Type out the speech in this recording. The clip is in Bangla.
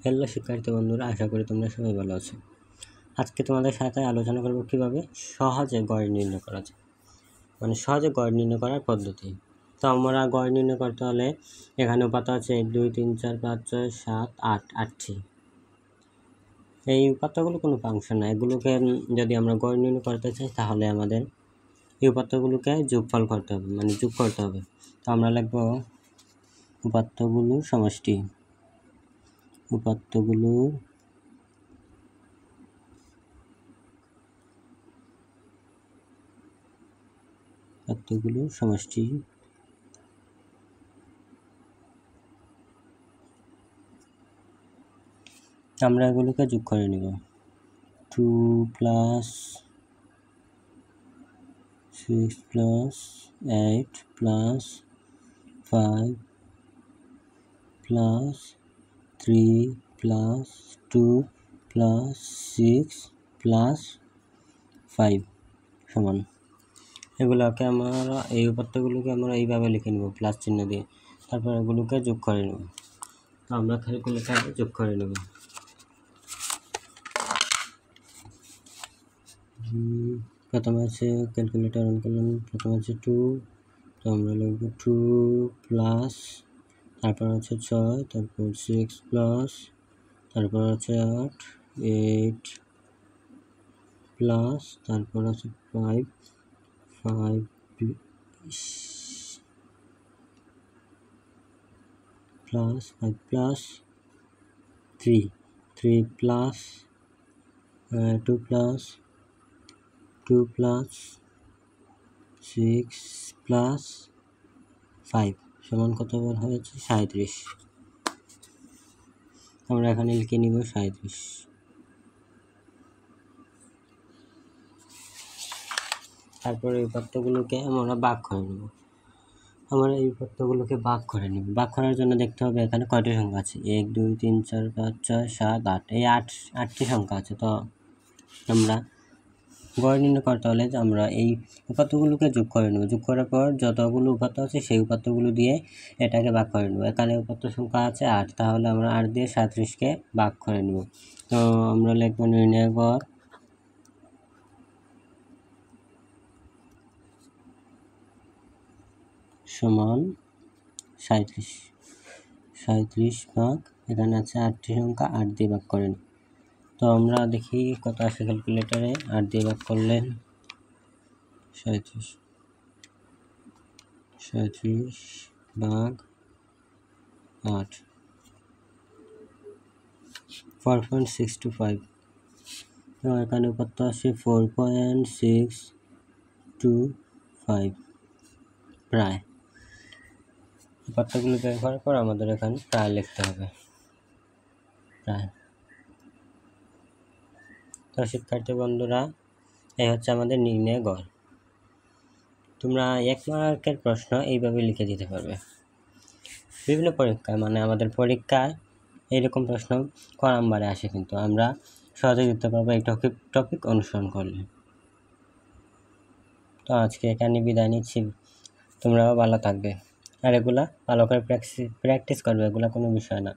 হ্যালো শিক্ষার্থী বন্ধুরা, আশা করি তোমরা সবাই ভালো আছো। আজকে তোমাদের সাথে আলোচনা করব কিভাবে সহজে গড় নির্ণয় করা যায়, মানে সহজে গড় নির্ণয় করার পদ্ধতি। তো আমরা গড় নির্ণয় করতে হলে এখানে উপাত্ত আছে 1 2 3 4 5 6 7 8 8টি। এই উপাত্তগুলো কোনো ফাংশন না, এগুলোকে যদি আমরা গড় নির্ণয় করতে চাই তাহলে আমাদের এই উপাত্তগুলোকে যোগফল করতে হবে, মানে যোগ করতে হবে। তো আমরা লিখব উপাত্তগুলোর সমষ্টি, উপাত্তগুলোর সমষ্টি আমরা এগুলোকে যোগ করে নেব। 2 + 6 + 8 + 5 + 3 + 2 + 6 + 5 সমান। এগুলোকে আমরা এই উপাত্তগুলোকে আমরা এইভাবে লিখে নেব প্লাস চিহ্ন দিয়ে, তারপর এগুলোকে যোগ করে নেব। তো আমরা ক্যালকুলেটরে যোগ করে নেব। প্রথমে আছে ক্যালকুলেটর অন করলাম, প্রথমে আছে 2, তো আমরা লিখব 2 প্লাস, তারপর আছে 6, তারপর 6 প্লাস, তারপর আছে 8 প্লাস, তারপর আছে 5 plus 5 plus 3 plus 2 plus 2 plus 6 plus 5 সমান কত বার হয়েছে? 37। আমরা এখানে লিখে নিব 37। তারপরে এই উপাত্তগুলোকে আমরা ভাগ করে নেব। ভাগ করার জন্য দেখতে হবে এখানে কয়টি সংখ্যা আছে। 1 2 3 4 5 6 7 8, এই 8টি সংখ্যা আছে। তো আমরা গড় নির্ণয় করতে হলে আমরা এই উপাত্তগুলোকে যোগ করে নেব। যোগ করার পর যতগুলো উপাত্ত আছে সেই উপাত্তগুলো দিয়ে এটাকে ভাগ করে নেব। এখানে উপাত্ত সংখ্যা আছে 8, তাহলে আমরা 8 দিয়ে 37কে ভাগ করে নেব। তো আমরা লিখব নির্ণয় গড় সমান 37 ভাগ, এখানে আছে 8টি সংখ্যা, 8 দিয়ে ভাগ করেন। তো আমরা দেখি কত আসে ক্যালকুলেটরে। 8 দিয়ে ভাগ করলে 37 ভাগ 8, 4.625। তো এখানে উপাত্ত আসে 4.625 প্রায়। উপাত্তগুলো বের করার পর আমাদের এখানে প্রায় লিখতে হবে, প্রায়। তো শিক্ষার্থী বন্ধুরা, এই হচ্ছে আমাদের নির্ণয় গড়। তোমরা 1 মার্কের প্রশ্ন এইভাবে লিখে দিতে পারবে। বিভিন্ন পরীক্ষায়, মানে আমাদের পরীক্ষায় এইরকম প্রশ্ন ক নাম্বারে আসে, কিন্তু আমরা সহজে দিতে পারবো এই টপিক অনুসরণ করলে। তো আজকে এখানে বিদায় নিচ্ছি, তোমরাও ভালো থাকবে। আর এগুলা ভালো করে প্র্যাকটিস করবে, এগুলা কোনো বিষয় না।